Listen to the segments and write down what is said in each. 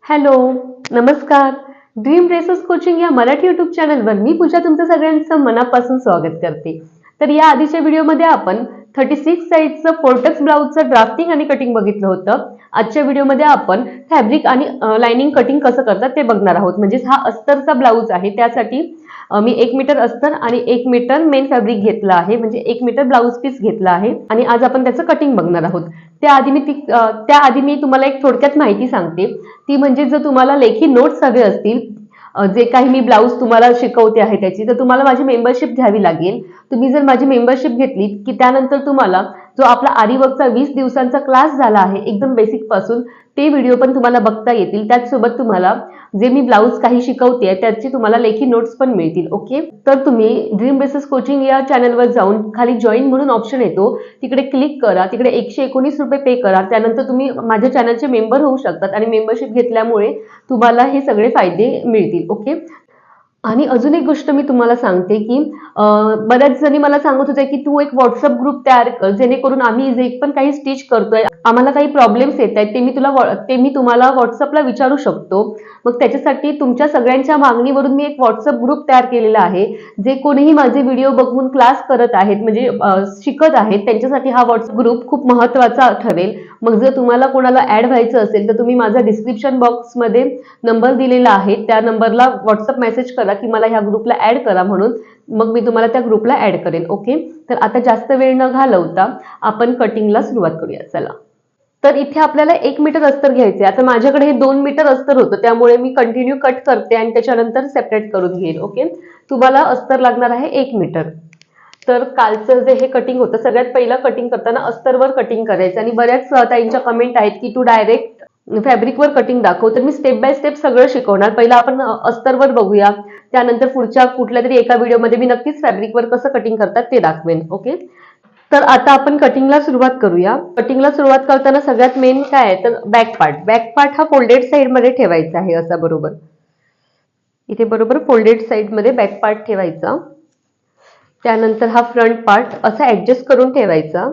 Hello, नमस्कार. Dream racers coaching या Marathi YouTube चॅनलवर मी पूजा तुमचं सगळ्यांचं मनापासून स्वागत करते. तर या आधीच्या व्हिडिओमध्ये आपण 36 साईजचं फोर्टक्स ब्लाऊजचं ड्राफ्टिंग आणि कटिंग बघितलं होतं. आजच्या व्हिडिओमध्ये आपण फॅब्रिक आणि लाइनिंग कटिंग कसं करतात ते बघणार आहोत. म्हणजेच हा अस्तरचा ब्लाऊज आहे, त्यासाठी मी 1 मीटर अस्तर आणि 1 मीटर मेन फॅब्रिक घेतलं आहे, म्हणजे 1 मीटर ब्लाऊज पीस घेतला आहे आणि आज आपण त्याचं कटिंग बघणार आहोत. त्याआधी मी तुम्हाला एक थोडक्यात माहिती सांगते. ती म्हणजे जर तुम्हाला लेखी नोट्स हवे असतील, जे काही मी ब्लाऊज तुम्हाला शिकवते आहे त्याची, तर तुम्हाला माझी मेंबरशिप घ्यावी लागेल. तुम्ही जर माझी मेंबरशिप घेतली की त्यानंतर तुम्हाला जो आपला आरी वर्कचा 20 दिवसांचा क्लास झाला आहे एकदम बेसिक पासून, ते व्हिडिओ पण तुम्हाला बघता येतील. त्याचसोबत तुम्हाला जे मी ब्लाऊज काही शिकवते त्याची तुम्हाला लेखी नोट्स पण मिळतील. ओके, तर तुम्ही ड्रीम बेसिस कोचिंग या चॅनलवर जाऊन खाली जॉईन म्हणून ऑप्शन येतो, तिकडे क्लिक करा. तिकडे 119 रुपये पे करा. त्यानंतर तुम्ही माझ्या चॅनलचे मेंबर होऊ शकतात आणि मेंबरशिप घेतल्यामुळे तुम्हाला हे सगळे फायदे मिळतील. ओके, आणि अजून एक गोष्ट मी तुम्हाला सांगते की बऱ्याच जणी मला सांगत होत्या की तू एक व्हॉट्सअप ग्रुप तयार कर, जेणेकरून आम्ही जे पण काही स्टिच करतोय, आम्हाला काही प्रॉब्लेम्स येत आहेत, ते मी तुम्हाला व्हॉट्सअपला विचारू शकतो. मग त्याच्यासाठी तुमच्या सगळ्यांच्या मागणीवरून मी एक व्हॉट्सअप ग्रुप तयार केलेला आहे. जे कोणीही माझे व्हिडिओ बघून क्लास करत आहेत, म्हणजे शिकत आहेत, त्यांच्यासाठी हा व्हॉट्सअप ग्रुप खूप महत्वाचा ठरेल. मग जर तुम्हाला कोणाला ऍड व्हायचं असेल तर तुम्ही माझा डिस्क्रिप्शन बॉक्समध्ये नंबर दिलेला आहे, त्या नंबरला व्हॉट्सअप मेसेज करा की मला ह्या ग्रुपला ऍड करा म्हणून. मग मी तुम्हाला त्या ग्रुपला ऍड करेन. ओके, तर आता जास्त वेळ न घालवता आपण कटिंगला सुरुवात करूया. चला, तर इथे आपल्याला 1 मीटर अस्तर घ्यायचे. आता माझ्याकडे हे 2 मीटर अस्तर होतं, त्यामुळे मी कंटिन्यू कट करते आणि त्याच्यानंतर सेपरेट करून घेईन. ओके, तुम्हाला अस्तर लागणार आहे 1 मीटर. तर कालचं जे हे कटिंग होतं, सगळ्यात पहिलं कटिंग करताना अस्तरवर कटिंग करायचं. आणि बऱ्याच ताईंच्या कमेंट आहेत की तू डायरेक्ट फॅब्रिकवर कटिंग दाखव, तर मी स्टेप बाय स्टेप सगळं शिकवणार. पहिला आपण अस्तरवर बघूया, त्यानंतर पुढच्या कुठल्या तरी एका व्हिडिओमध्ये मी नक्कीच फॅब्रिकवर कसं कटिंग करतात ते दाखवेन. ओके, तर आता आपण कटिंगला सुरुवात करूया. कटिंगला सुरुवात करताना सगळ्यात मेन काय आहे तर बॅक पार्ट हा फोल्डेड साइड मध्ये ठेवायचा आहे. असा बरोबर इथे बरोबर फोल्डेड साइड मध्ये बॅक पार्ट ठेवायचा. त्यानंतर हा फ्रंट पार्ट असा ऍडजस्ट करून ठेवायचा.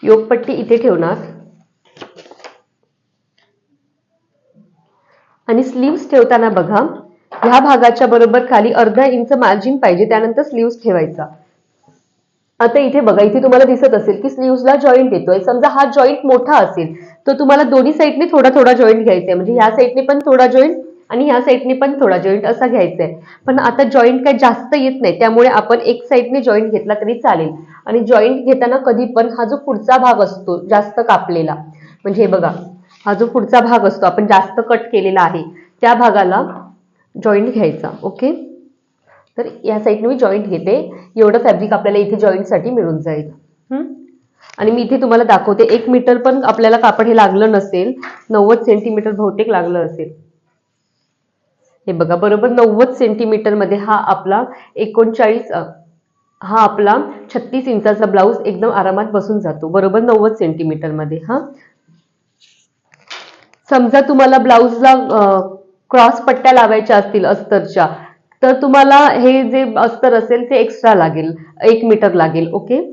योगपट्टी इथे ठेवणार आणि स्लीव्स ठेवताना बघा, ह्या भागाच्या बरोबर खाली अर्धा इंच मार्जिन पाहिजे, त्यानंतर स्लीव्स ठेवायचा. आता इथे बघा, इथे तुम्हाला दिसत असेल की स्लीव्सला जॉईंट येतोय. समजा हा जॉईंट मोठा असेल तर तुम्हाला दोन्ही साईडने थोडा थोडा जॉईंट घ्यायचा आहे. म्हणजे ह्या साईडने पण थोडा जॉईंट आणि ह्या साईडने पण थोडा जॉईंट असा घ्यायचा आहे. पण आता जॉईंट काही जास्त येत नाही, त्यामुळे आपण एक साईडने जॉईंट घेतला तरी चालेल. आणि जॉईंट घेताना कधी पण हा जो पुढचा भाग असतो जास्त कापलेला, म्हणजे हे बघा, हा जो पुढचा भाग असतो आपण जास्त कट केलेला आहे, त्या भागाला जॉईंट घ्यायचा. ओके, तर या साईडने मी जॉईंट घेते. एवढं फॅब्रिक आपल्याला इथे जॉईंटसाठी मिळून जाईल. आणि मी इथे तुम्हाला दाखवते, 1 मीटर पण आपल्याला कापड हे लागलं नसेल, 90 सेंटीमीटर बहुतेक लागलं असेल. हे बघा, बरोबर 90 सेंटीमीटर मध्ये हा आपला 39 हा आपला 36 इंचाचा ब्लाऊज एकदम आरामात बसून जातो, बरोबर 90 सेंटीमीटर मध्ये. समजा तुम्हाला ब्लाऊजला क्रॉस पट्ट्या लावायच्या असतील अस्तरच्या, तर तुम्हाला हे जे अस्तर असेल ते एक्स्ट्रा लागेल, 1 मीटर लागेल. ओके,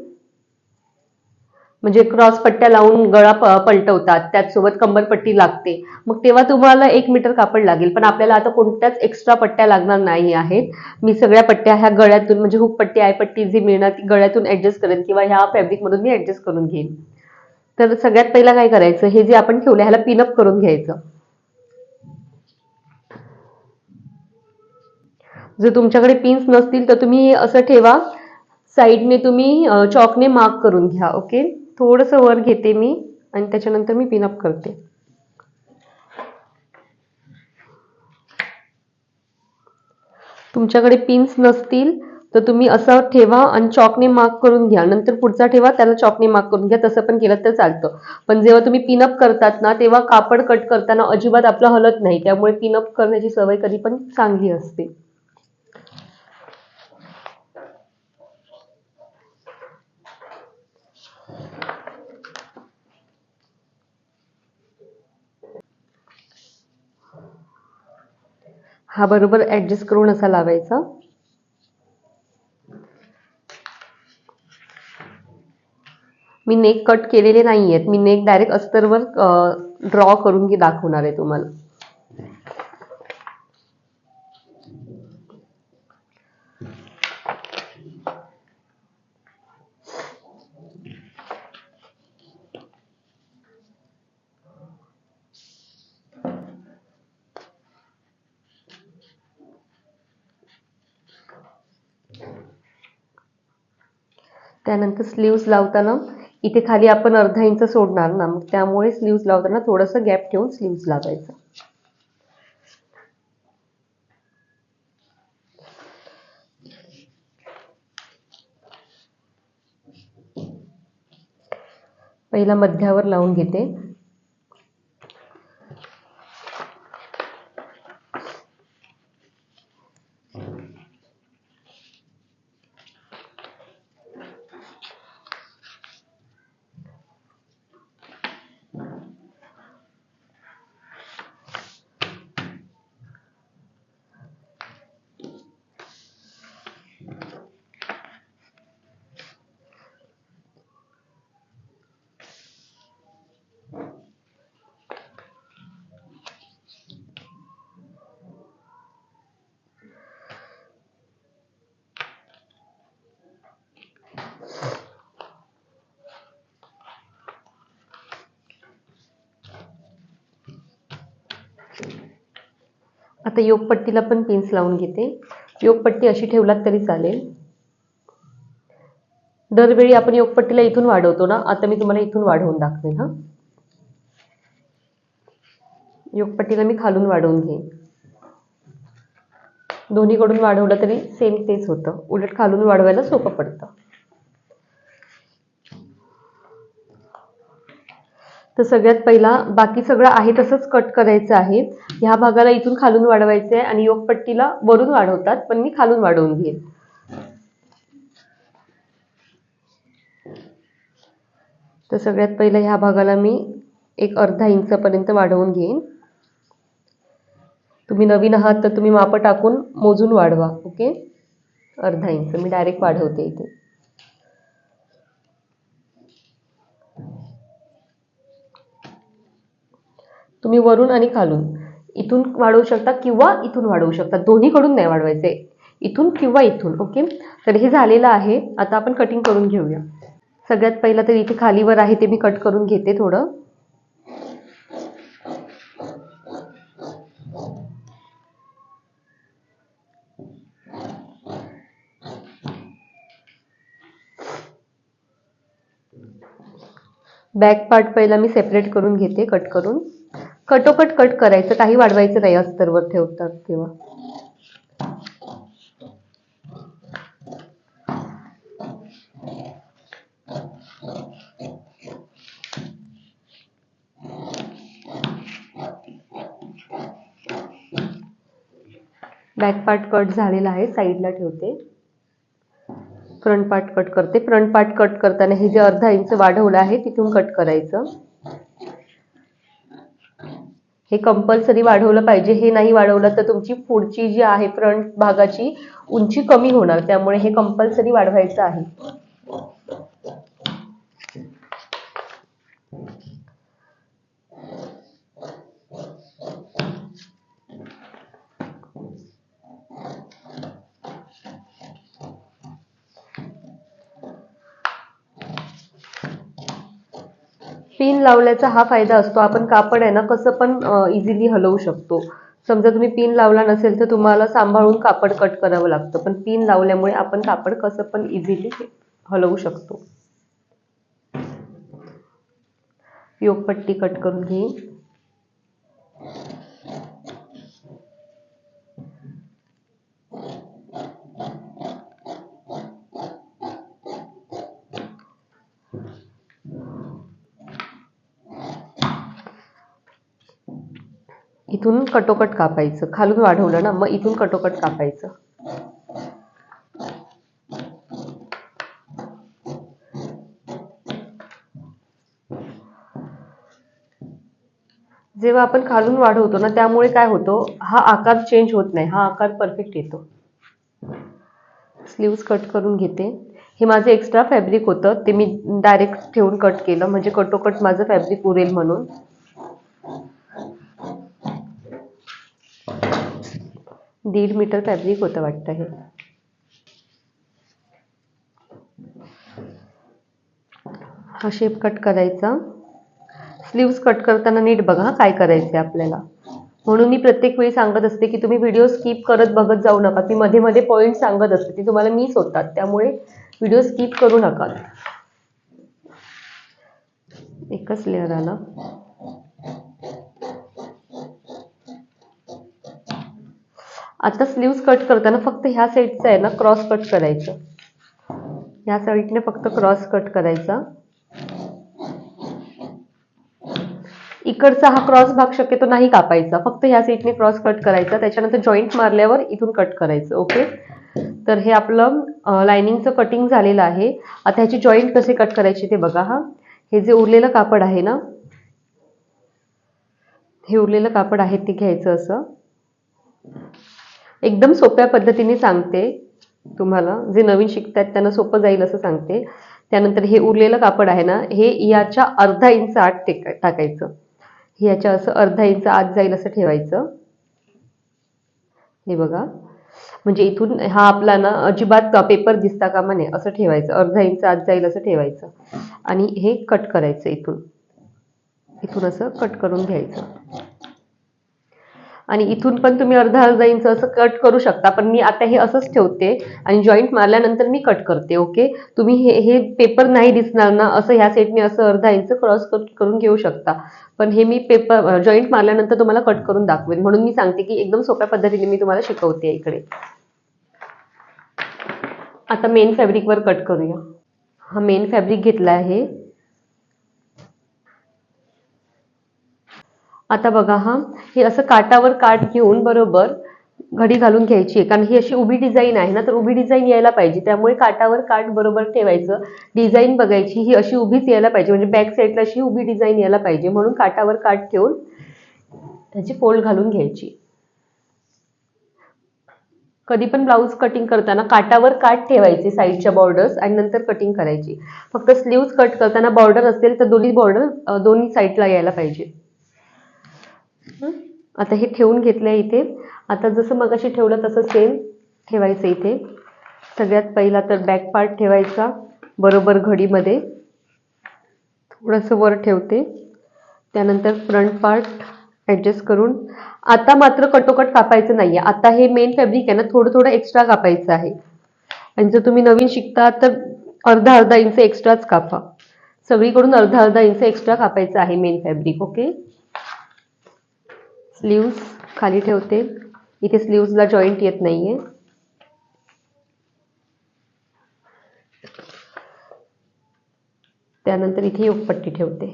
म्हणजे क्रॉस पट्ट्या लावून गळा पलटवतात, त्याचसोबत कंबरपट्टी लागते, मग तेव्हा तुम्हाला 1 मीटर कापड लागेल. पण आपल्याला आता कोणत्याच एक्स्ट्रा पट्ट्या लागणार नाही आहेत. मी सगळ्या पट्ट्या ह्या गळ्यातून, म्हणजे हुक पट्टी आय पट्टी जी मिळणार ती गळ्यातून ऍडजस्ट करेन किंवा ह्या फॅब्रिक मधून मी ऍडजस्ट करून घेईन. तर सगळ्यात पहिला काय करायचं, हे जे आपण ठेवलं ह्याला पिनअप करून घ्यायचं. जर तुमच्याकडे पिन्स नसतील तर तुम्ही असं ठेवा, साईडने तुम्ही चॉकने मार्क करून घ्या. ओके, थोडंसं वर घेते मी आणि त्याच्यानंतर मी पिनअप करते. तुमच्याकडे पिन्स नसतील तर तुम्ही असं ठेवा आणि चॉकने मार्क करून घ्या. नंतर पुढचा ठेवा, त्याला चॉकने मार्क करून घ्या. तसं पण केलं तर चालतं. पण जेव्हा तुम्ही पिनअप करतात ना, तेव्हा कापड कट करताना अजिबात आपलं हलत नाही, त्यामुळे पिनअप करण्याची सवय कधी पण चांगली असते. हा बरोबर ऍडजस्ट करून असा लावायचा. मी नेक कट केलेले नाही आहेत, मी नेक डायरेक्ट अस्तरवर ड्रॉ करून दाखवणार आहे तुम्हाला. त्यानंतर स्लीव्स लावताना इथे खाली आपण अर्धा इंच सोडणार ना, मग त्यामुळे स्लीव्स लावताना थोडंसं गॅप ठेवून स्लीव्स लावायचं. पहिला मध्यावर लावून घेते. आता योगपट्टीला पण पिन्स लावून घेते. योगपट्टी अशी ठेवलात तरी चालेल. दरवेळी आपण योगपट्टीला इथून वाढवतो ना, आता मी तुम्हाला इथून वाढवून दाखवेन. हा, योगपट्टीला मी खालून वाढवून घेईन. दोन्हीकडून वाढवलं तरी सेम तेच होतं, उलट खालून वाढवायला सोपं पडतं. तर सगळ्यात पहिला बाकी सगळं आहे तसंच कट करायचं आहे. ह्या भागाला इथून खालून वाढवायचं आहे आणि योगपट्टीला वरून वाढवतात, पण मी खालून वाढवून घेईन. तर सगळ्यात पहिला ह्या भागाला मी एक अर्धा इंचापर्यंत वाढवून घेईन. तुम्ही नवीन आहात तर तुम्ही माप टाकून मोजून वाढवा. ओके, अर्धा इंच मी डायरेक्ट वाढवते इथे. तुम्ही वरून आणि खालून इथून वाढवू शकता किंवा इथून वाढवू शकता, दोन्हीकडून नाही वाढवायचे, इथून किंवा इथून. ओके, तर हे झालेलं आहे. आता आपण कटिंग करून घेऊया. सगळ्यात पहिला तर इथे खालीवर आहे ते मी कट करून घेते थोडं. बॅक पार्ट पहिला मी सेपरेट करून घेते कट करून. कटोकट कट करायचं, काही वाढवायचं नाही अस्तरवर ठेवतात तेव्हा. बॅक पार्ट कट झालेला आहे, साईडला ठेवते. फ्रंट पार्ट कट करते. फ्रंट पार्ट कट करताना हे जे अर्धा इंच वाढवलं आहे तिथून कट करायचं. हे कंपल्सरी वाढवलं पाहिजे. हे नाही वाढवलं तर तुमची पुढची जी आहे फ्रंट भागाची उंची कमी होणार, त्यामुळे हे कंपल्सरी वाढवायचं आहे. पिन लावल्याचा हा फायदा असतो, आपण कापड आहे ना कसं पण इझिली हलवू शकतो. समजा तुम्ही पिन लावला नसेल तर तुम्हाला सांभाळून कापड कट करावं लागतं, पण पिन लावल्यामुळे आपण कापड कसं पण इझिली हलवू शकतो. योगपट्टी कट करून घेईन. इथून कटोकट कापायचं, खालून वाढवलं ना, मग इथून कटोकट कापायचं. जेव्हा आपण खालून वाढवतो ना, त्यामुळे काय होतं, हा आकार चेंज होत नाही, हा आकार परफेक्ट येतो. स्लीव्स कट करून घेते. हे माझं एक्स्ट्रा फॅब्रिक होतं, ते मी डायरेक्ट ठेवून कट केलं, म्हणजे कटोकट माझं फॅब्रिक उरेल म्हणून. 1.5 मीटर फॅब्रिक होतं वाटतं हे. हा शेप कट करायचा. स्लीव्स कट करताना नीट बघा काय करायचं आपल्याला. म्हणून मी प्रत्येक वेळी सांगत असते की तुम्ही व्हिडिओ स्किप करत बघत जाऊ नका. मी मध्ये मध्ये पॉईंट सांगत असते, ती तुम्हाला मिस होतात, त्यामुळे व्हिडिओ स्किप करू नका. एकच लेअर आला. आता स्लीव्स कट करताना फक्त ह्या साईडचा आहे ना क्रॉस कट करायचं. ह्या साईडने फक्त क्रॉस कट करायचा. इकडचा हा क्रॉस भाग शक्यतो नाही कापायचा, फक्त ह्या साईडने क्रॉस कट करायचा. त्याच्यानंतर जॉईंट मारल्यावर इथून कट करायचं. ओके, तर हे आपलं लाइनिंगचं कटिंग झालेलं आहे. आता ह्याची जॉईंट कसे कट करायचे ते बघा. हे जे उरलेलं कापड आहे ना, हे उरलेलं कापड आहे ते घ्यायचं असं. एकदम सोप्या पद्धतीने सांगते तुम्हाला, जे नवीन शिकतात त्यांना सोपं जाईल असं सांगते. त्यानंतर हे उरलेलं कापड आहे ना, हे याच्या अर्धा इंच आत टाकायचं. हे याच्या असं अर्धा इंच आत जाईल असं ठेवायचं. हे बघा, म्हणजे इथून हा आपला ना अजिबात पेपर दिसता कामा नये असं ठेवायचं. अर्धा इंच आत जाईल असं ठेवायचं आणि हे कट करायचं. इथून असं कट करून घ्यायचं. आणि इथून पण तुम्ही अर्धा इंच असं कट करू शकता, पण मी आता हे असंच ठेवते आणि जॉईंट मारल्यानंतर मी कट करते. ओके, तुम्ही हे पेपर नाही दिसणार ना असं ह्या साईडने असं अर्धा इंच क्रॉस कट करून घेऊ शकता, पण हे मी पेपर जॉईंट मारल्यानंतर तुम्हाला कट करून दाखवेन, म्हणून मी सांगते की एकदम सोप्या पद्धतीने मी तुम्हाला शिकवते इकडे. आता मेन फॅब्रिकवर कट करूया. हा मेन फॅब्रिक घेतला आहे. आता बघा, हे असं काटावर काट घेऊन बरोबर घडी घालून घ्यायची आहे, कारण ही अशी उभी डिझाईन आहे ना, तर उभी डिझाईन यायला पाहिजे, त्यामुळे काटावर काट बरोबर ठेवायचं. डिझाईन बघायची, ही अशी उभीच यायला पाहिजे, म्हणजे बॅक साईडला अशी उभी डिझाईन यायला पाहिजे, म्हणून काटावर काट ठेवून त्याची फोल्ड घालून घ्यायची. कधी पण ब्लाऊज कटिंग करताना काटावर काट ठेवायचे साईडच्या बॉर्डर्स आणि नंतर कटिंग करायची. फक्त स्लीव्स कट करताना बॉर्डर असेल तर दोन्ही बॉर्डर दोन्ही साईडला यायला पाहिजे. आता हे ठेवून घेतलंय इथे. आता जसं मगाशी ठेवलं तसं सेम ठेवायचं इथे. सगळ्यात पहिला तर बॅक पार्ट ठेवायचा बरोबर घडीमध्ये, थोडंसं वर ठेवते. त्यानंतर फ्रंट पार्ट ॲडजस्ट करून. आता मात्र कटोकट कापायचं नाहीये. आता हे मेन फॅब्रिक आहे ना, थोडं थोडं एक्स्ट्रा कापायचं आहे. आणि जर तुम्ही नवीन शिकता तर अर्धा इंच एक्स्ट्राच कापा. सगळीकडून अर्धा इंच एक्स्ट्रा कापायचं आहे मेन फॅब्रिक. ओके, स्लीव्स खाली ठेवते. इथे स्लीव्सला जॉईंट येत नाहीये. त्यानंतर इथे योकपट्टी ठेवते.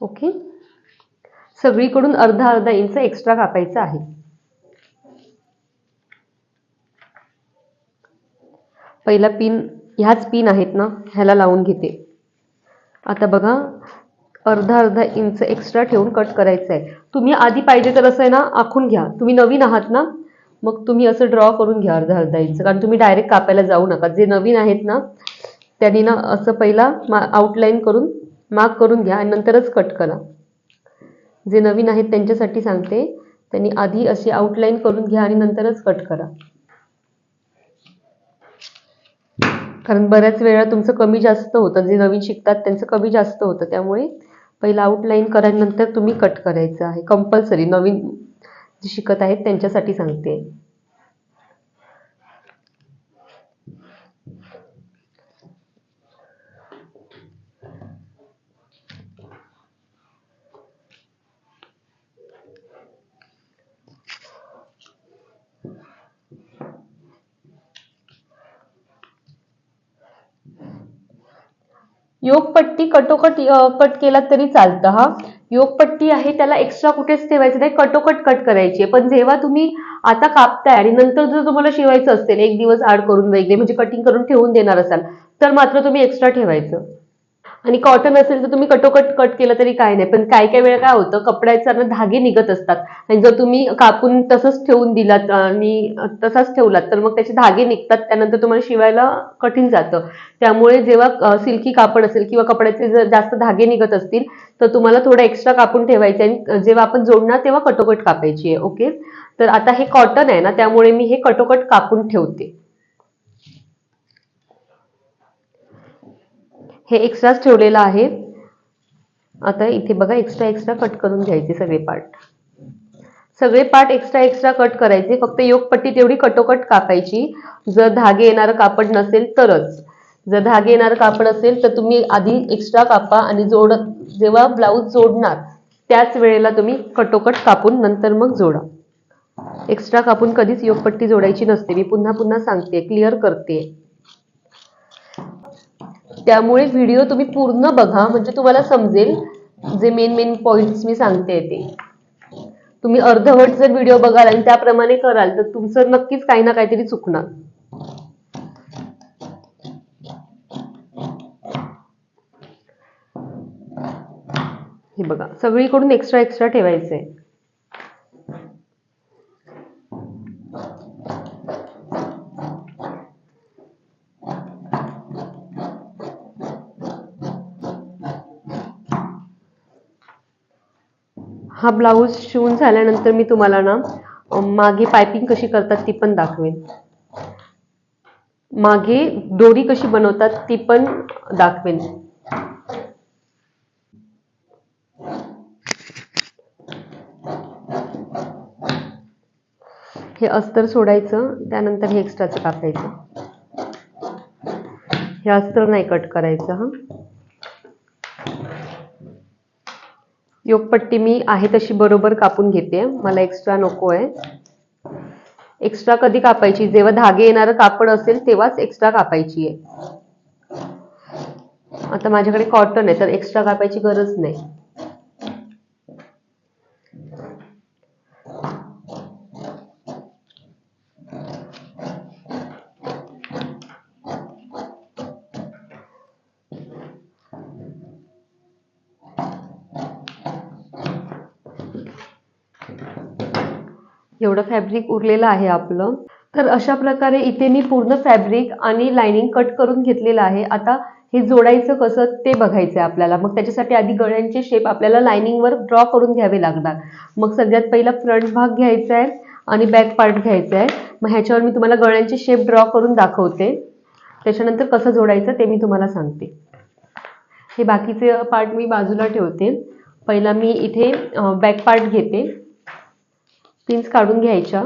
ओके, सगळीकडून अर्धा इंच एक्स्ट्रा कापायचं आहे. पहिला पिन, ह्याच पिन आहेत ना, ह्याला लावून घेते. आता बघा, अर्धा इंच एक्स्ट्रा ठेवून कट करायचं आहे. तुम्ही आधी पाहिजे तर असं आहे ना आखून घ्या. तुम्ही नवीन आहात ना, मग तुम्ही असं ड्रॉ करून घ्या अर्धा इंच, कारण तुम्ही डायरेक्ट कापायला जाऊ नका. जे नवीन आहेत ना त्यांनी ना असं पहिला आउटलाईन करून मार्क करून घ्या आणि नंतरच कट करा. जे नवीन आहेत त्यांच्यासाठी सांगते, त्यांनी आधी अशी आउटलाईन करून घ्या आणि नंतरच कट करा, कारण बऱ्याच वेळा तुमचं कमी जास्त होतं. जे नवीन शिकतात त्यांचं कमी जास्त होतं, त्यामुळे पहिला आउटलाईन करा नंतर तुम्ही कट करायचं आहे. कंपल्सरी नवीन जे शिकत आहेत त्यांच्यासाठी सांगते. योगपट्टी कटोकट कट केला तरी चालतं. योगपट्टी आहे त्याला एक्स्ट्रा कुठेच ठेवायचं नाही, कटोकट कट करायची आहे. पण जेव्हा तुम्ही आता कापताय आणि नंतर जर तुम्हाला शिवायचं असेल एक दिवस आड करून वगैरे, म्हणजे कटिंग करून ठेवून देणार असाल, तर मात्र तुम्ही एक्स्ट्रा ठेवायचं. आणि कॉटन असेल तर तुम्ही कटोकट कट केलं तरी काय नाही, पण काही काही वेळा काय होतं, कपड्याचा ना धागे निघत असतात आणि जर तुम्ही कापून तसंच ठेवून दिलात आणि तसाच ठेवलात तर मग त्याचे धागे निघतात, त्यानंतर तुम्हाला शिवायला कठीण जातं. त्यामुळे जेव्हा सिल्की कापड असेल किंवा कपड्याचे जर जास्त धागे निघत असतील तर तुम्हाला थोडं एक्स्ट्रा कापून ठेवायचे आणि जेव्हा आपण जोडणार तेव्हा कटोकट कापायची आहे. ओके, तर आता हे कॉटन आहे ना, त्यामुळे मी हे कटोकट कापून ठेवते. हे एक्स्ट्राच ठेवलेलं आहे. आता इथे बघा एक्स्ट्रा एक्स्ट्रा कट करून घ्यायचे सगळे पार्ट. सगळे पार्ट एक्स्ट्रा एक्स्ट्रा कट करायचे, फक्त योगपट्टी तेवढी कटोकट कापायची. जर धागे येणारं कापड नसेल तरच. जर धागे येणारं कापड असेल तर तुम्ही आधी एक्स्ट्रा कापा आणि जेव्हा ब्लाऊज जोडणार त्याच वेळेला तुम्ही कटोकट कापून नंतर मग जोडा. एक्स्ट्रा कापून कधीच योगपट्टी जोडायची नसते. मी पुन्हा पुन्हा सांगते, क्लिअर करते. त्यामुळे व्हिडिओ तुम्ही पूर्ण बघा म्हणजे तुम्हाला समजेल जे मेन मेन पॉइंट्स मी सांगते ते. तुम्ही अर्धवट जर व्हिडिओ बघाल आणि त्याप्रमाणे कराल तर तुमचं नक्कीच काही ना काहीतरी चुकणार. हे बघा सगळीकडून एक्स्ट्रा एक्स्ट्रा ठेवायचंय. हा ब्लाऊज शिवून झाल्यानंतर मी तुम्हाला ना मागे पायपिंग कशी करतात ती पण दाखवेन. मागे दोरी कशी बनवतात ती पण दाखवेन. हे अस्तर सोडायचं, त्यानंतर हे एक्स्ट्राचं कापायचं. हे अस्तर नाही कट करायचं. हा योगपट्टी मी आहे तशी बरोबर कापून घेते, मला एक्स्ट्रा नको आहे. एक्स्ट्रा कधी कापायची, जेव्हा धागे येणारं कापड असेल तेव्हाच एक्स्ट्रा कापायची आहे. आता माझ्याकडे कॉटन आहे तर एक्स्ट्रा कापायची गरज नाही. एवढं फॅब्रिक उरलेलं आहे आपलं. तर अशा प्रकारे इथे मी पूर्ण फॅब्रिक आणि लाइनिंग कट करून घेतलेलं आहे. आता हे जोडायचं कसं ते बघायचं आहे आपल्याला. मग त्याच्यासाठी आधी गळ्यांचे शेप आपल्याला लाइनिंगवर ड्रॉ करून घ्यावे लागणार. मग सगळ्यात पहिला फ्रंट भाग घ्यायचा आहे आणि बॅक पार्ट घ्यायचा आहे. मग ह्याच्यावर मी तुम्हाला गळ्यांचे शेप ड्रॉ करून दाखवते, त्याच्यानंतर कसं जोडायचं ते मी तुम्हाला सांगते. हे बाकीचे पार्ट मी बाजूला ठेवते. पहिला मी इथे बॅक पार्ट घेते. पिन्स काढून घ्यायच्या.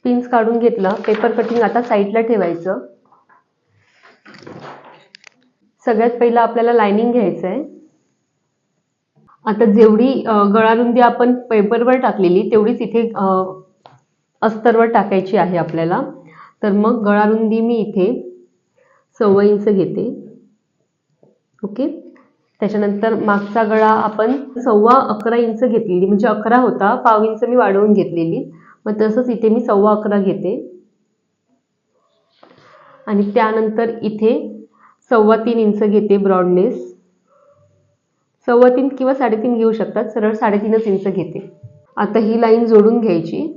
पिन्स काढून घेतला. पेपर कटिंग आता साईडला ठेवायचं. सगळ्यात पहिला आपल्याला लाइनिंग घ्यायचं आहे. आता जेवढी गळारुंदी आपण पेपरवर टाकलेली तेवढीच इथे अस्तरवर टाकायची आहे आपल्याला. तर मग गळारुंदी मी इथे 1.25 इंच घेते. ओके, त्याच्यानंतर मागचा गळा आपण 11.25 इंच घेतलेली, म्हणजे 11 होता, पाव इंच मी वाढवून घेतलेली. मग तसंच इथे मी 11.25 घेते आणि त्यानंतर इथे 3.25 इंच घेते ब्रॉडनेस. 3.25 किंवा 3.5 घेऊ शकतात, सरळ 3.5 इंच घेते. आता ही लाईन जोडून घ्यायची.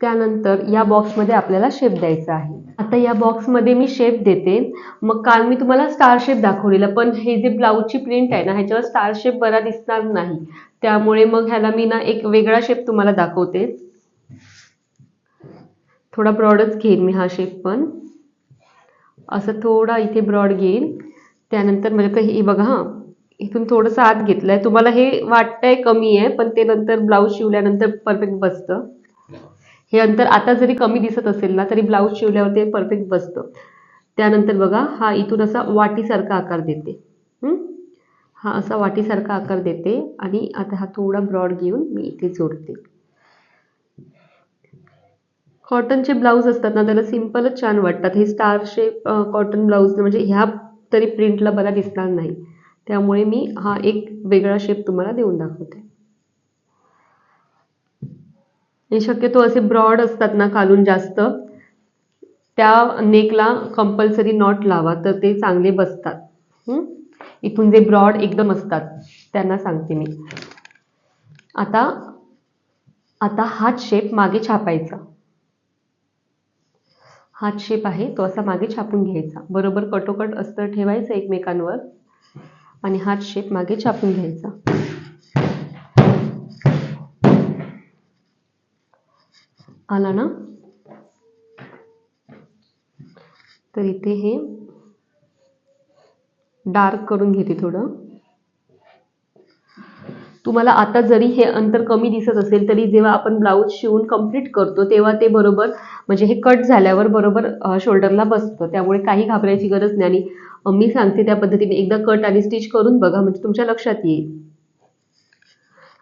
त्यानंतर या बॉक्समध्ये आपल्याला शेप द्यायचा आहे. आता या बॉक्समध्ये मी शेप देते. मग काल मी तुम्हाला स्टार शेप दाखवलेला, पण हे जे ब्लाऊजची प्रिंट आहे ना ह्याच्यावर स्टार शेप बरा दिसणार नाही, त्यामुळे मग ह्याला मी ना एक वेगळा शेप तुम्हाला दाखवते. थोडा ब्रॉडच घेईन मी हा शेप, पण असं थोडा इथे ब्रॉड घेईन. त्यानंतर म्हणजे हे बघा, हा इथून थोडंसं आत घेतलंय. तुम्हाला हे वाटतंय कमी आहे, पण ते नंतर ब्लाऊज शिवल्यानंतर परफेक्ट बसतं. हे अंतर आता जरी कमी दिसत असेल ना तरी ब्लाऊज शिवल्यावर ते परफेक्ट बसतं. त्यानंतर बघा, हा इथून असा वाटीसारखा आकार देते. हा असा वाटीसारखा आकार देते आणि आता हा थोडा ब्रॉड घेऊन मी इथे जोडते. कॉटनचे ब्लाऊज असतात ना त्याला सिम्पलच छान वाटतात. हे स्टार शेप कॉटन ब्लाऊज म्हणजे ह्या तरी प्रिंटला बरा दिसणार नाही, त्यामुळे मी हा एक वेगळा शेप तुम्हाला देऊन दाखवते. हे शक्यतो असे ब्रॉड असतात ना खालून जास्त, त्या नेकला कंपल्सरी नॉट लावा तर ते चांगले बसतात. इथून जे ब्रॉड एकदम असतात त्यांना सांगते मी. आता आता हाच शेप मागे छापायचा. हाच शेप आहे तो असा मागे छापून घ्यायचा, बरोबर कटोकट अस्तर ठेवायचं एकमेकांवर आणि हाच शेप मागे छापून घ्यायचा. आला ना? तर इथे हे डार्क करून घेते थोडं. तुम्हाला आता जरी हे अंतर कमी दिसत असेल तरी जेव्हा आपण ब्लाऊज शिवून कंप्लीट करतो तेव्हा ते बरोबर म्हणजे हे कट झाल्यावर बरोबर शोल्डरला बसतं, त्यामुळे काही घाबरायची गरज नाही. आणि मी सांगते त्या पद्धतीने एकदा कट आणि स्टिच करून बघा, म्हणजे तुमच्या लक्षात येईल.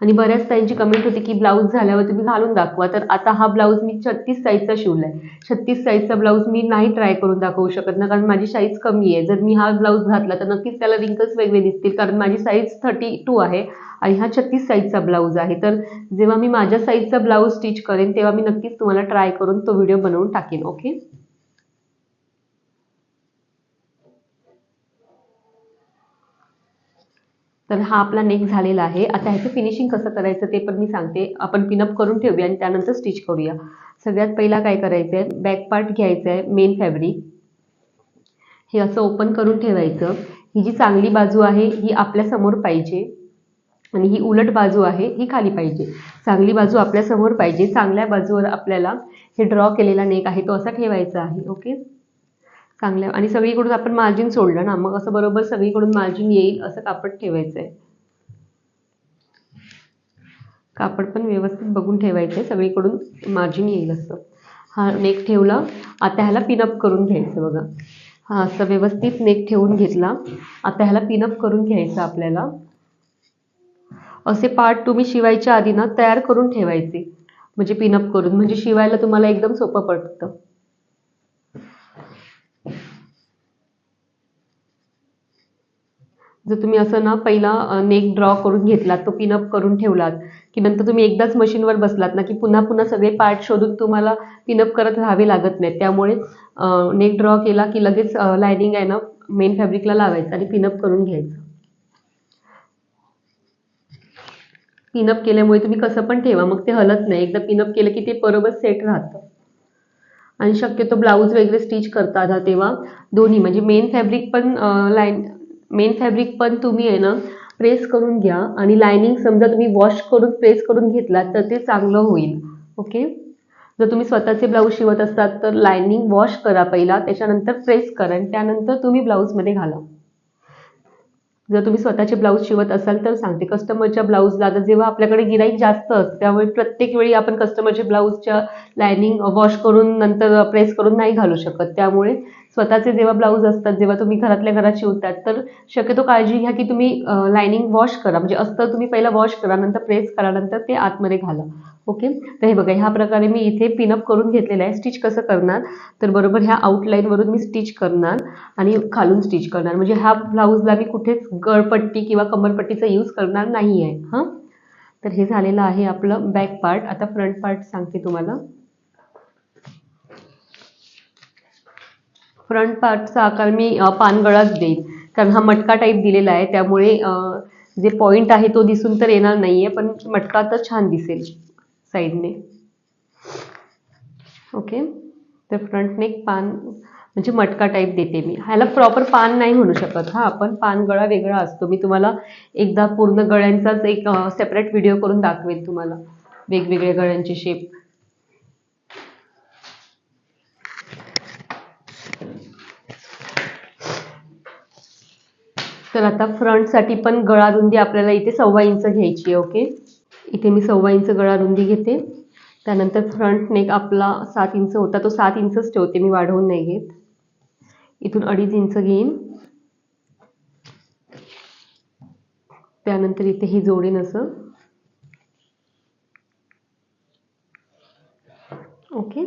आणि बऱ्याच ताईंची कमेंट होती की ब्लाऊज झाल्यावर तुम्ही घालून दाखवा, तर आता हा ब्लाऊज मी 36 साईजचा शिवलाय. 36 साईजचा ब्लाऊज मी नाही ट्राय करून दाखवू शकत ना, कारण माझी साईज कमी आहे. जर मी हा ब्लाऊज घातला तर नक्कीच त्याला रिंकल्स वेगळे दिसतील, कारण माझी साईज 32 आहे आणि हा 36 साईजचा ब्लाऊज आहे. तर जेव्हा मी माझ्या साईजचा ब्लाऊज स्टिच करेन तेव्हा मी नक्कीच तुम्हाला ट्राय करून तो व्हिडिओ बनवून टाकेन. ओके. तर हा आपला नेक झालेला आहे. आता ह्याचं फिनिशिंग कसं करायचं ते पण मी सांगते. आपण पिनअप करून ठेवूया आणि त्यानंतर स्टिच करूया. सगळ्यात पहिला काय करायचं आहे, बॅक पार्ट घ्यायचा आहे, मेन फॅब्रिक हे असं ओपन करून ठेवायचं. ही जी चांगली बाजू आहे ही आपल्या समोर पाहिजे आणि ही उलट बाजू आहे ही खाली पाहिजे. चांगली बाजू आपल्या समोर पाहिजे. चांगल्या बाजूवर आपल्याला हे ड्रॉ केलेला नेक आहे तो असा ठेवायचा आहे. ओके. चांगल्या आणि सगळीकडून आपण मार्जिन सोडलं ना, मग असं बरोबर सगळीकडून मार्जिन येईल असं कापड ठेवायचं आहे. कापड पण व्यवस्थित बघून ठेवायचं आहे, सगळीकडून मार्जिन येईल असं. हा नेक ठेवला. आता ह्याला पिनअप करून घ्यायचं बघा. हा असं व्यवस्थित नेक ठेवून घेतला. आता ह्याला पिनअप करून घ्यायचं आपल्याला. असे पार्ट तुम्ही शिवायच्या आधी ना तयार करून ठेवायचे, म्हणजे पिनअप करून, म्हणजे शिवायला तुम्हाला एकदम सोपं पडतं. जर तुम्ही असं ना पहिला नेक ड्रॉ करून घेतलात, तो पिनअप करून ठेवलात की नंतर तुम्ही एकदाच मशीनवर बसलात ना की पुन्हा पुन्हा सगळे पार्ट शोधून तुम्हाला पिनअप करत राहावे लागत नाहीत. त्यामुळे नेक ड्रॉ केला की लगेच लायनिंग आहे ना मेन फॅब्रिकला लावायचं आणि पिनअप करून घ्यायचं. पिनअप केल्यामुळे तुम्ही कसं पण ठेवा मग ते हलत नाही. एकदा पिनअप केलं की ते बरोबर सेट राहतं. आणि शक्यतो ब्लाऊज वगैरे स्टिच करताना तेव्हा दोन्ही म्हणजे मेन फॅब्रिक पण तुम्ही आहे ना प्रेस करून घ्या आणि लायनिंग समजा तुम्ही वॉश करून प्रेस करून घेतलात तर ते चांगलं होईल. ओके. जर तुम्ही स्वतःचे ब्लाऊज शिवत असतात तर लायनिंग वॉश करा पहिला, त्याच्यानंतर प्रेस करा आणि त्यानंतर तुम्ही ब्लाऊजमध्ये घाला. जर तुम्ही स्वतःचे ब्लाऊज शिवत असाल तर सांगते. कस्टमरच्या ब्लाऊजला आता जेव्हा आपल्याकडे गिराईक जास्त असतं त्यामुळे प्रत्येक वेळी आपण कस्टमरच्या ब्लाऊजच्या लायनिंग वॉश करून नंतर प्रेस करून नाही घालू शकत. त्यामुळे स्वतःचे जेव्हा ब्लाऊज असतात, जेव्हा तुम्ही घरातल्या घरात शिवतात तर शक्यतो काळजी घ्या की तुम्ही लायनिंग वॉश करा, म्हणजे अस्तर तुम्ही पहिला वॉश करा, नंतर प्रेस करा, नंतर ते आतमध्ये घाला. ओके. तर हे बघा ह्या प्रकारे मी इथे पिनअप करून घेतलेलं आहे. स्टिच कसं करणार तर बरोबर ह्या आउटलाईनवरून मी स्टिच करणार आणि खालून स्टिच करणार, म्हणजे ह्या ब्लाऊजला मी कुठेच गळपट्टी किंवा कमरपट्टीचा यूज करणार नाही आहे. हां. तर हे झालेलं आहे आपलं बॅक पार्ट. आता फ्रंट पार्ट सांगते तुम्हाला. फ्रंट पार्टचा आकार मी पानगळाच देईन, कारण हा मटका टाईप दिलेला आहे, त्यामुळे जे पॉईंट आहे तो दिसून तर येणार नाही आहे, पण मटका तर छान दिसेल साईडने. ओके. तर फ्रंट नेक पान म्हणजे मटका टाईप देते मी. ह्याला प्रॉपर पान नाही म्हणू शकत. हा आपण पान गळा वेगळा असतो. मी तुम्हाला एकदा पूर्ण गळ्यांचाच एक सेपरेट व्हिडिओ करून दाखवेन तुम्हाला वेगवेगळ्या गळ्यांचे शेप. तर आता फ्रंटसाठी पण गळा रुंदी आपल्याला इथे 1.25 इंच घ्यायची आहे. ओके. इथे मी 1.25 इंच गळा रुंदी घेते. त्यानंतर फ्रंट नेक आपला 7 इंच होता, तो 7 इंचच ठेवते मी, वाढवून नाही घेत. इथून 2.5 इंच घेईन. त्यानंतर इथे ही जोडेन असं. ओके.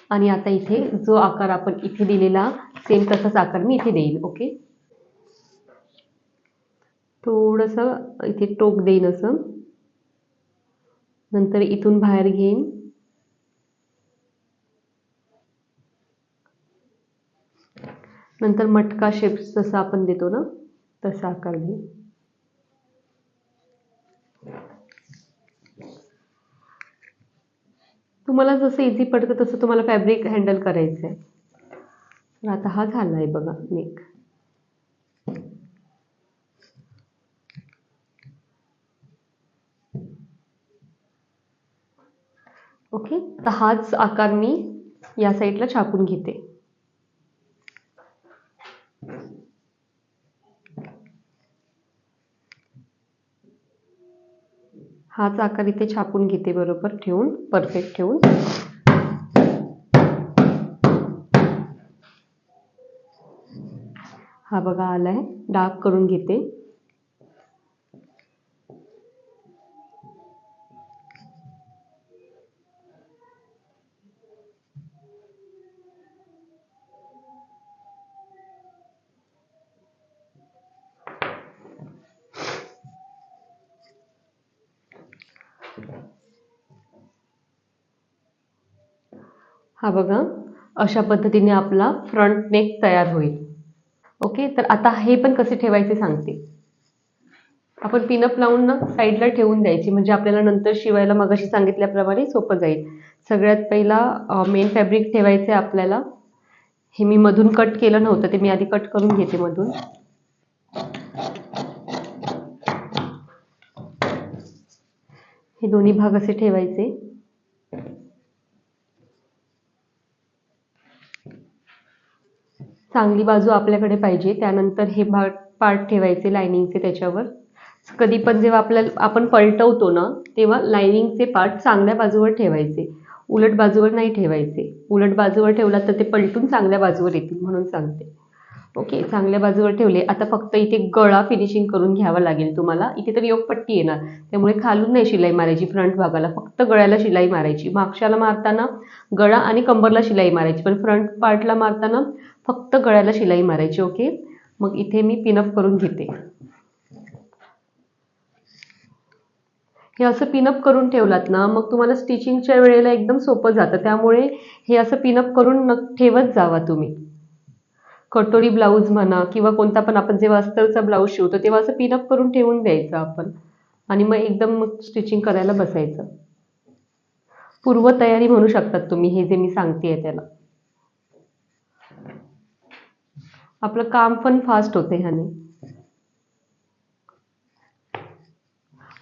आणि आता इथे जो आकार आपण इथे दिलेला सेम तसाच आकार मी इथे देईन. ओके. थोडंसं इथे टोक देईन असं, नंतर इथून बाहेर घेईन, नंतर मटका शेप जसा आपण देतो ना तसा आकार देईन. तुम्हाला जसं इझी पडतं तसं तुम्हाला फॅब्रिक हँडल करायचं आहे. तर आता हा झाला आहे बघा नेक. ओके. तर हाच आकार मी या साईडला छापून घेते. हाच आकार इथे छापून घेते बरोबर ठेवून, परफेक्ट ठेवून. हा बघा आलाय, डार्क करून घेते. हा बघा अशा पद्धतीने आपला फ्रंट नेक तयार होईल. ओके. तर आता हे पण कसे ठेवायचे सांगते. आपण पिनअप लावून ना साईडला ठेवून द्यायची, म्हणजे आपल्याला नंतर शिवायला मगाशी सांगितल्याप्रमाणे सोपं जाईल. सगळ्यात पहिला मेन फॅब्रिक ठेवायचं आहे आपल्याला. हे मी मधून कट केलं नव्हतं, ते मी आधी कट करून घेते मधून. हे दोन्ही भाग असे ठेवायचे. चांगली बाजू आपल्याकडे पाहिजे, त्यानंतर हे पार्ट ठेवायचे लायनिंगचे त्याच्यावर. कधी पण जेव्हा आपण पलटवतो ना तेव्हा लायनिंगचे पार्ट चांगल्या बाजूवर ठेवायचे, उलट बाजूवर नाही ठेवायचे. उलट बाजूवर ठेवला तर ते पलटून चांगल्या बाजूवर येतील म्हणून सांगते. ओके. चांगल्या बाजूवर ठेवले. आता फक्त इथे गळा फिनिशिंग करून घ्यावा लागेल तुम्हाला. इथे तर योगपट्टी येणार, त्यामुळे खालून नाही शिलाई मारायची. फ्रंट भागाला फक्त गळ्याला शिलाई मारायची. मागच्याला मारताना गळा आणि कंबरला शिलाई मारायची, पण फ्रंट पार्टला मारताना फक्त गळ्याला शिलाई मारायची. ओके. मग इथे मी पिनअप करून घेते. हे असं पिनअप करून ठेवलात ना मग तुम्हाला स्टिचिंगच्या वेळेला एकदम सोपं जातं. त्यामुळे हे असं पिनअप करून ठेवत जावा तुम्ही. कटोरी ब्लाऊज म्हणा किंवा कोणता पण आपण जेव्हा अस्तरचा ब्लाऊज शिवतो तेव्हा असं पिनअप करून ठेवून द्यायचं आपण, आणि मग एकदम स्टिचिंग करायला बसायचं. पूर्वतयारी म्हणू शकतात तुम्ही हे जे मी सांगतेय त्याला. आपलं काम पण फास्ट होते ह्याने.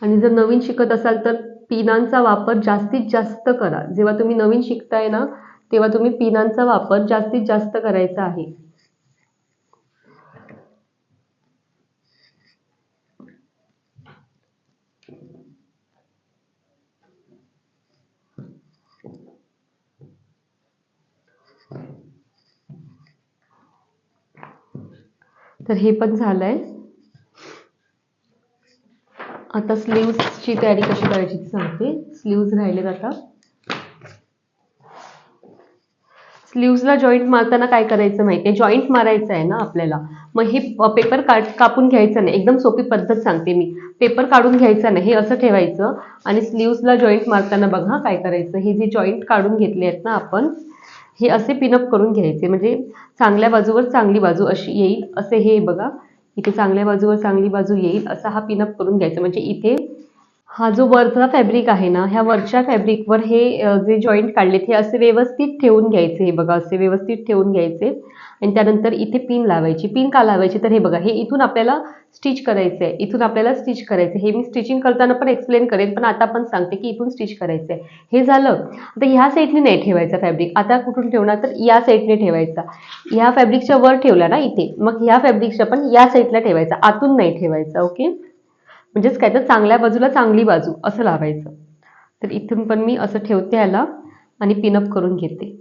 आणि जर नवीन शिकत असाल तर पिनांचा वापर जास्तीत जास्त करा. जेव्हा तुम्ही नवीन शिकताय ना तेव्हा तुम्ही पिनांचा वापर जास्तीत जास्त करायचा आहे. तर हे पण झालंय. आता स्लीव्सची तयारी कशी करायची ती सांगते. स्लीव्ज राहिलेत आता. स्लीव्सला जॉईंट मारताना काय करायचं माहिती आहे, जॉईंट मारायचं आहे ना आपल्याला, मग हे पेपर कापून घ्यायचं नाही. एकदम सोपी पद्धत सांगते मी. पेपर काढून घ्यायचा नाही, हे असं ठेवायचं आणि स्लीव्सला जॉईंट मारताना बघा काय करायचं. हे जे जॉईंट काढून घेतले आहेत ना आपण, हे असे पिनअप करून घ्यायचे, म्हणजे चांगल्या बाजूवर चांगली बाजू अशी येईल असे. हे बघा इथे चांगल्या बाजूवर चांगली बाजू येईल असा हा पिनअप करून घ्यायचा. म्हणजे इथे हा जो वरचा फॅब्रिक आहे ना, ह्या वरच्या फॅब्रिकवर हे जे जॉईंट काढलेत हे असे व्यवस्थित ठेवून घ्यायचे. हे बघा असे व्यवस्थित ठेवून घ्यायचे आणि त्यानंतर इथे पिन लावायची. पिन का लावायची तर हे बघा, हे इथून आपल्याला स्टिच करायचं आहे. इथून आपल्याला स्टिच करायचं. हे मी स्टिचिंग करताना पण एक्सप्लेन करेन, पण आता पण सांगते की इथून स्टिच करायचं आहे. हे झालं. आता ह्या साईडने नाही ठेवायचा फॅब्रिक. आता कुठून ठेवणार तर या साईडने ठेवायचा. ह्या फॅब्रिकच्या वर ठेवला ना इथे, मग ह्या फॅब्रिकच्या पण या साईडला ठेवायचा, आतून नाही ठेवायचा. ओके. म्हणजेच काय तर चांगल्या बाजूला चांगली बाजू असं लावायचं. तर इथून पण मी असं ठेवते ह्याला आणि पिनअप करून घेते.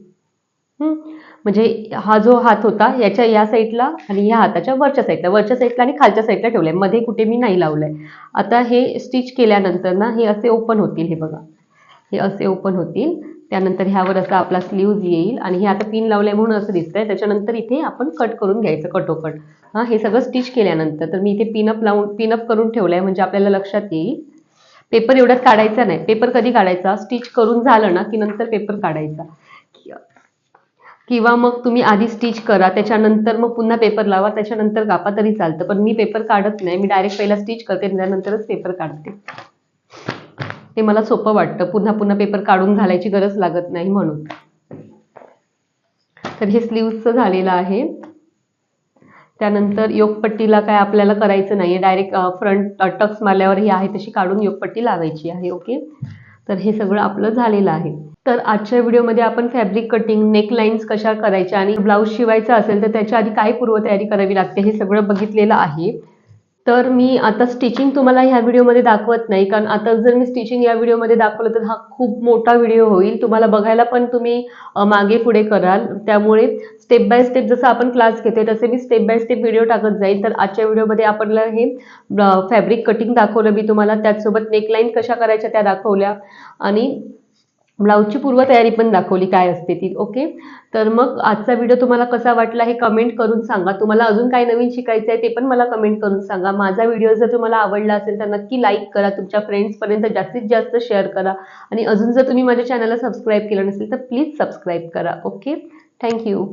म्हणजे हा जो हात होता याच्या या साईडला आणि ह्या हाताच्या वरच्या साईडला आणि खालच्या साईडला ठेवलाय, मध्ये कुठे मी नाही लावलंय. आता हे स्टिच केल्यानंतर ना हे असे ओपन होतील. हे बघा हे असे ओपन होतील. त्यानंतर ह्यावर असा आपला स्लीव्ज येईल आणि हे आता पिन लावलंय म्हणून असं दिसतंय. त्याच्यानंतर इथे आपण कट करून घ्यायचं कटोकट. हे सगळं स्टिच केल्यानंतर तर मी इथे पिनअप करून ठेवलंय म्हणजे आपल्याला लक्षात येईल. पेपर एवढ्यात काढायचा नाही. पेपर कधी काढायचा, स्टिच करून झालं ना की नंतर पेपर काढायचा, किंवा मग तुम्ही आधी स्टिच करा त्याच्यानंतर मग पुन्हा पेपर लावा त्याच्यानंतर कापा तरी चालतं. पण मी पेपर काढत नाही, मी डायरेक्ट पहिला स्टिच करते त्यानंतरच पेपर काढते. ते मला सोपं वाटतं, पुन्हा पुन्हा पेपर काढून घालायची गरज लागत नाही म्हणून. तर हे स्लीव्सचं झालेलं आहे. त्यानंतर योगपट्टीला काय आपल्याला करायचं नाहीये, डायरेक्ट फ्रंट टक्स मारल्यावर ही आहे तशी काढून योगपट्टी लावायची आहे. ओके, तर हे सगळं आपलं झालेलं आहे. तर आजच्या व्हिडिओमध्ये आपण फॅब्रिक कटिंग, नेक लाईन्स कशा करायच्या आणि ब्लाऊज शिवायचा असेल तर त्याच्या आधी काय पूर्वतयारी करावी लागते हे सगळं बघितलेलं आहे. तर मी आता स्टिचिंग तुम्हाला ह्या व्हिडिओमध्ये दाखवत नाही, कारण आता जर मी स्टिचिंग या व्हिडिओमध्ये दाखवलं तर हा खूप मोठा व्हिडिओ होईल. तुम्हाला बघायला पण तुम्ही मागे पुढे कराल. त्यामुळे स्टेप बाय स्टेप जसं आपण क्लास घेतोय तसे मी स्टेप बाय स्टेप व्हिडिओ टाकत जाईल. तर आजच्या व्हिडिओमध्ये आपल्याला हे फॅब्रिक कटिंग दाखवलं मी तुम्हाला, त्याचसोबत नेकलाईन कशा करायच्या त्या दाखवल्या आणि ब्लाऊजची पूर्वतयारी पण दाखवली काय असते ती. ओके, तर मग आजचा व्हिडिओ तुम्हाला कसा वाटला हे कमेंट करून सांगा. तुम्हाला अजून काय नवीन शिकायचं आहे ते पण मला कमेंट करून सांगा. माझा व्हिडिओ जर तुम्हाला आवडला असेल तर नक्की लाईक करा, तुमच्या फ्रेंड्सपर्यंत जास्तीत जास्त शेअर करा आणि अजून जर तुम्ही माझ्या चॅनलला सबस्क्राईब केलं नसेल तर प्लीज सबस्क्राईब करा. Okay, thank you.